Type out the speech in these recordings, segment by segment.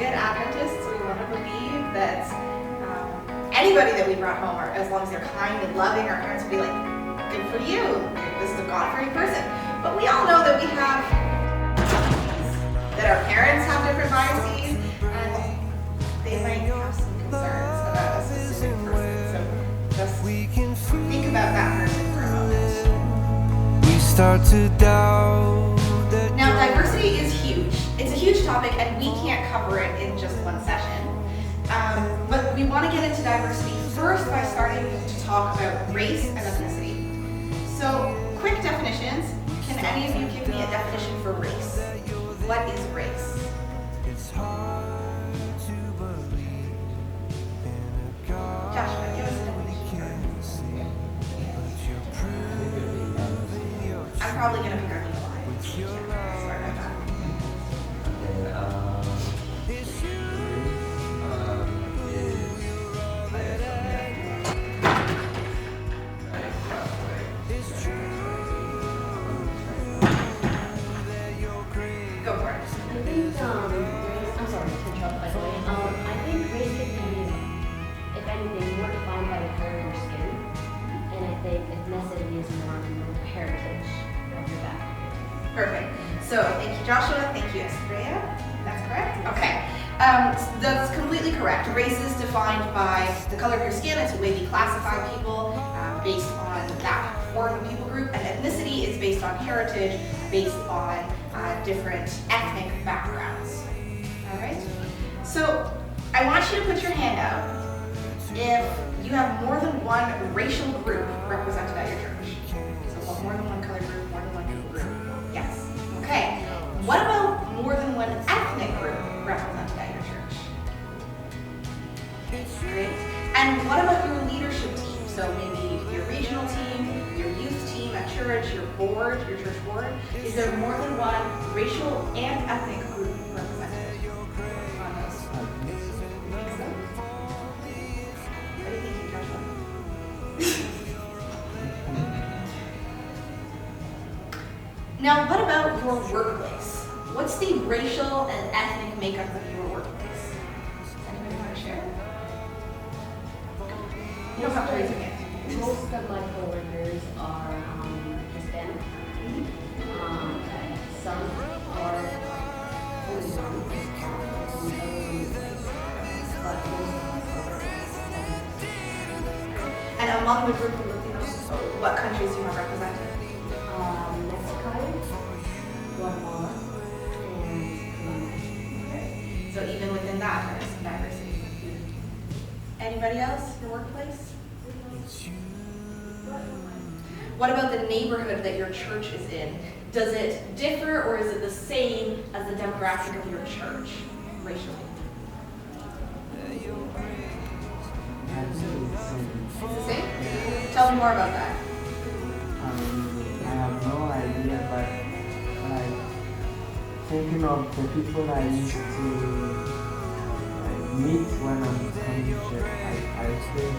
good Adventists, we want to believe that anybody that we brought home, or as long as they're kind and loving, our parents will be like, good for you, this is a God-fearing person. But we all know that we have that our parents have different biases, and they might have some concerns about a specific person. So just think about that person for a moment. We start to doubt that. Now, diversity is huge. It's a huge topic, and we can't cover it in just one session. But we want to get into diversity first by starting to talk about race and ethnicity. So, quick definitions. Can any of you give me a definition for race? What is race? Joshua, give us a definition. I'm probably going to pick on you a lot. Sorry about that. Go for it. I think race, I'm sorry to interrupt by the way. I think race can be, if anything, more defined by the color of your skin. And I think ethnicity is more the heritage of your background. Perfect. So thank you, Joshua. Thank you, Estrella. That's correct? Okay. That's completely correct. Race is defined by the color of your skin. It's the way we classify people based on that form of people group. And ethnicity is based on heritage, based on different ethnic backgrounds. All right? So I want you to put your hand out if you have more than one racial group represented at your church. So more than one color group, more than one people group. Yes. Okay. What about more than one ethnic group represented at your church? Great. And what about your leadership team? So maybe your regional team, your youth team at church, your board, your church board. Is there more than one racial and ethnic group represented on those? You think so? What do you think, Joshua? Now, what about your workplace? What's the racial and ethnic makeup of your workplace? Does anybody want to share? You don't have to raise your hand. Most of my coworkers are Hispanic. Some are fully non, but most of my coworkers are. And among the group of Latinos, what countries do you have represented? Mexico, Guatemala, and Colombia. So even within that, there's some diversity. Anybody else in your workplace? What about the neighborhood that your church is in? Does it differ or is it the same as the demographic of your church racially? It's the same? Tell me more about that. I have no idea, but like thinking of the people I used to meet when I'm coming to church, I think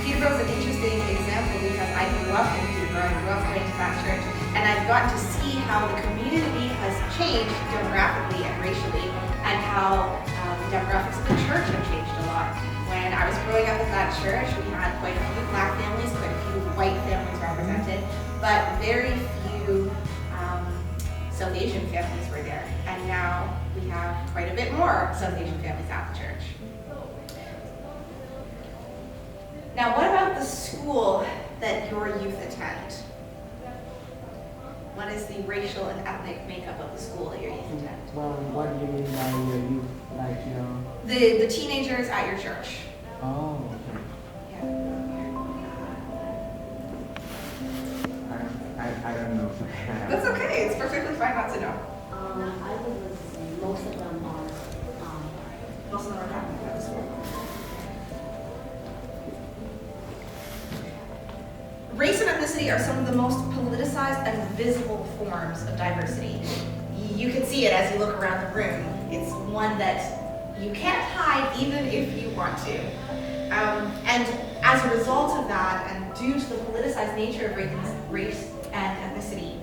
Peterborough is an interesting example because I grew up in Peterborough, I grew up going to that church, and I've gotten to see how the community has changed demographically and racially, and how the demographics of the church have changed a lot. When I was growing up in that church, we had quite a few black families, quite a few white families represented, but very few South Asian families were there. And now we have quite a bit more South Asian families at the church. Now, what about the school that your youth attend? What is the racial and ethnic makeup of the school that your youth attend? well, what do you mean by your youth? Like your The teenagers at your church. oh, okay. Yeah. I don't know. That's okay. It's perfectly fine not to know. I would say most of them are Most of them are Catholic at the school. Race and ethnicity are some of the most politicized and visible forms of diversity. You can see it as you look around the room. It's one that you can't hide even if you want to. And as a result of that, and due to the politicized nature of race and ethnicity,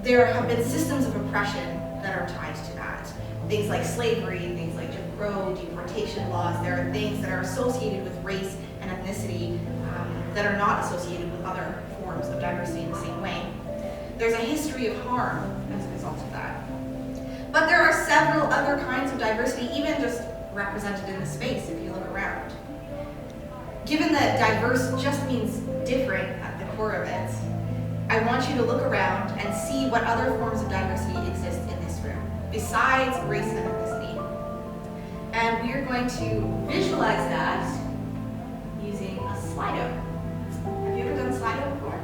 there have been systems of oppression that are tied to that. Things like slavery, things like Jim Crow, deportation laws. There are things that are associated with race and ethnicity that are not associated with other forms of diversity in the same way. There's a history of harm as a result of that. But there are several other kinds of diversity, even just represented in the space if you look around. Given that diverse just means different at the core of it, I want you to look around and see what other forms of diversity exist in this room, besides race and ethnicity. And we are going to visualize that using a Slido. Have you ever done Slido before?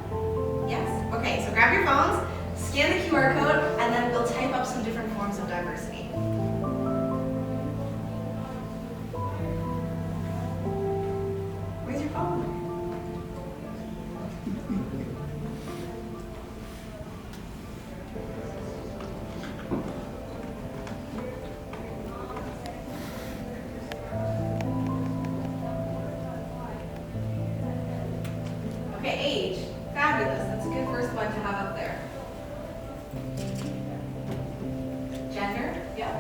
Yes? Okay, so grab your phones, scan the QR code, and then we'll type up some different forms of diversity. Where's your phone? Okay, age. Fabulous. That's a good first one to have up there. Gender. Yeah.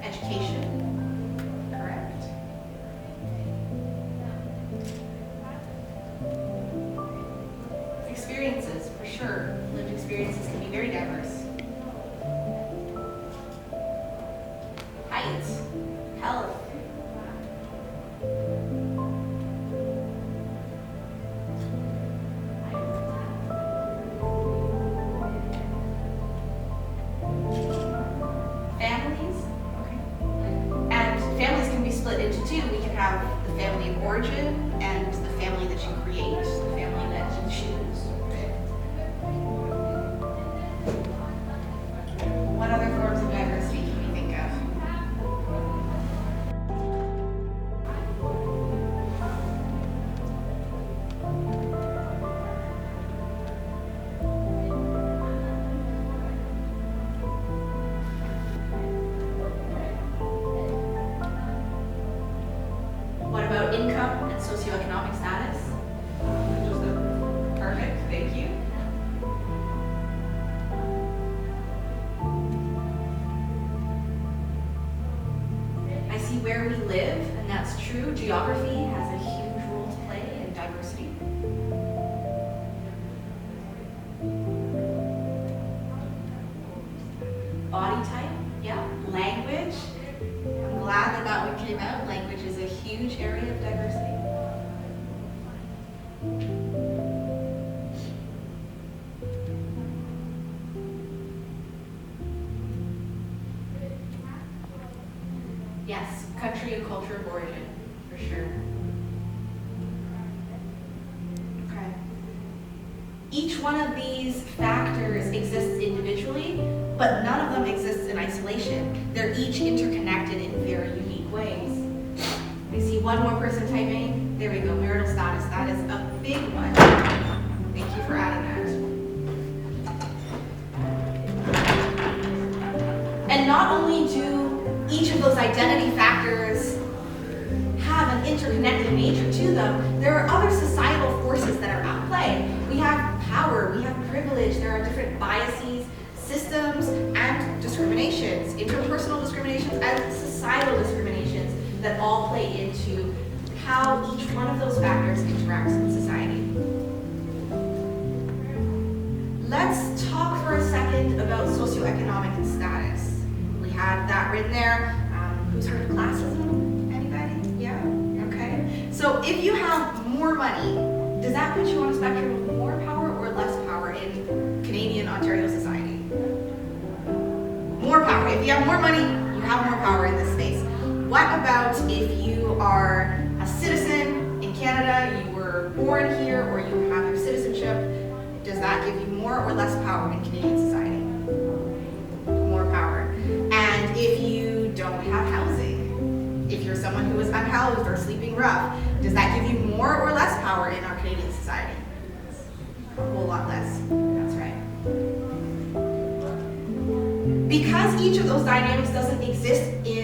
Education. Correct. Experiences, for sure. Lived experiences can be very diverse. Height, health. Families. Okay. And families can be split into two. We can have the family of origin and the family that you create, the family that you choose. What other forms of diversity can we think of? What about income and socioeconomic status? Perfect, thank you. I see where we live, and that's true. Geography has a huge role to play in diversity. Body type, yeah. Language. I'm glad that that one came out. Language is a huge area of diversity. Yes, country and culture of origin, for sure. Okay. Each one of these factors exists individually, but none of them exists in isolation. They're each interconnected in very unique ways. I see one more person typing. There we go, marital status. That is a big one. Thank you for adding that. And not only do each of those identity factors have an interconnected nature to them, there are other societal forces that are at play. We have power, we have privilege, there are different biases, systems, and discriminations, interpersonal discriminations and societal discriminations that all play into how each one of those factors interacts in society. Let's talk for a second about socioeconomic status. We had that written there. Who's heard of classism? Anybody? Yeah? Okay. So if you have more money, does that put you on a spectrum of more power or less power in Canadian Ontario society? More power. If you have more money, you have more power in this space. What about if you are a citizen in Canada, you were born here, or you have your citizenship? Does that give you more or less power in Canadian society? More power. And if you don't have housing, if you're someone who is unhoused or sleeping rough, does that give you more or less power in our Canadian society? A whole lot less. That's right. Because each of those dynamics doesn't exist in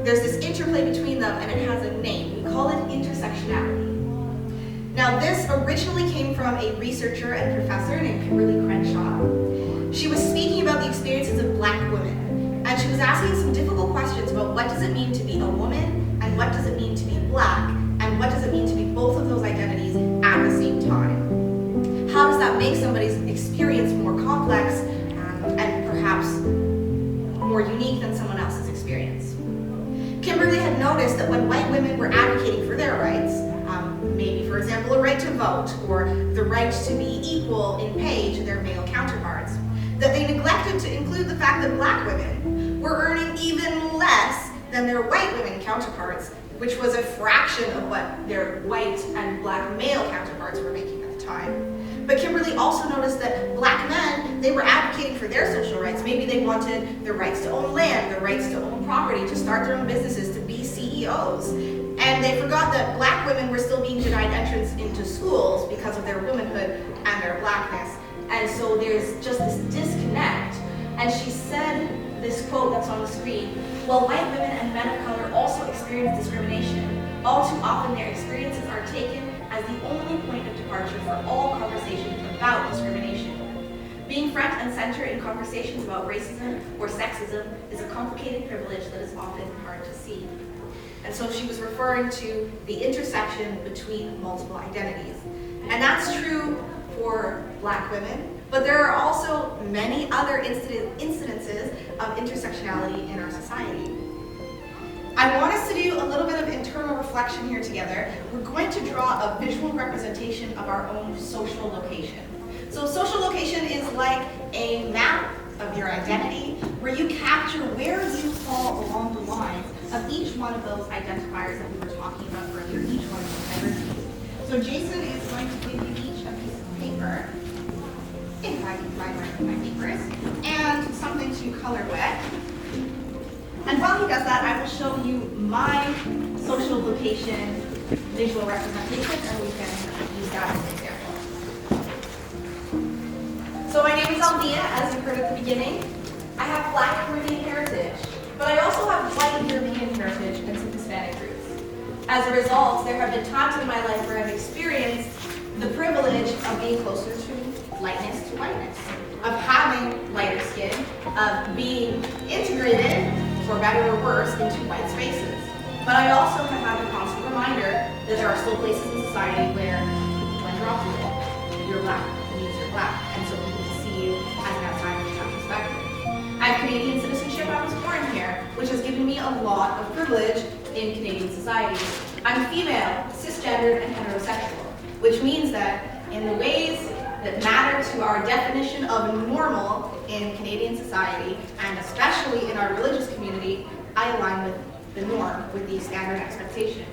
there's this interplay between them, and it has a name. We call it intersectionality. Now, this originally came from a researcher and professor named Kimberly Crenshaw. She was speaking about the experiences of Black women, and she was asking some difficult questions about what does it mean to be a woman, and what does it mean to be Black, and what does it mean to be both of those identities at the same time. How does that make somebody's experience more complex and perhaps more unique than someone else's experience? Kimberly had noticed that when white women were advocating for their rights, maybe for example a right to vote or the right to be equal in pay to their male counterparts, that they neglected to include the fact that Black women were earning even less than their white women counterparts, which was a fraction of what their white and Black male counterparts were making at the time. But Kimberly also noticed that Black men, they were advocating for their social rights. Maybe they wanted the rights to own land, the rights to own property, to start their own businesses, to be CEOs. And they forgot that Black women were still being denied entrance into schools because of their womanhood and their Blackness. And so there's just this disconnect. And she said this quote that's on the screen, "While white women and men of color also experience discrimination, all too often their experiences are taken as the only point of departure for all conversations about discrimination. Being front and center in conversations about racism or sexism is a complicated privilege that is often hard to see." And so she was referring to the intersection between multiple identities. And that's true for Black women, but there are also many other incidences of intersectionality in our society. I want us to do a little bit of internal reflection here together. We're going to draw a visual representation of our own social location. So social location is like a map of your identity where you capture where you fall along the lines of each one of those identifiers that we were talking about earlier, each one of those diversities. So Jason is going to give you each a piece of paper, if I can find my papers, and something to color with. And while he does that, I will show you my social location visual representation, and we can use that as an example. So my name is Alvea, as you heard at the beginning. I have Black Caribbean heritage, but I also have white European heritage and some Hispanic roots. As a result, there have been times in my life where I've experienced the privilege of being closer to lightness to whiteness, of having lighter skin, of being integrated, for better or worse, into white spaces. But I also have had the constant reminder that there are still places in society where when you're opposite, you're Black means you're Black, and so people can see you as an outsider from that perspective. I have Canadian citizenship. I was born here, which has given me a lot of privilege in Canadian society. I'm female, cisgendered, and heterosexual, which means that in the ways that matter to our definition of normal in Canadian society, and especially in our religious community, I align with the norm, with the standard expectation.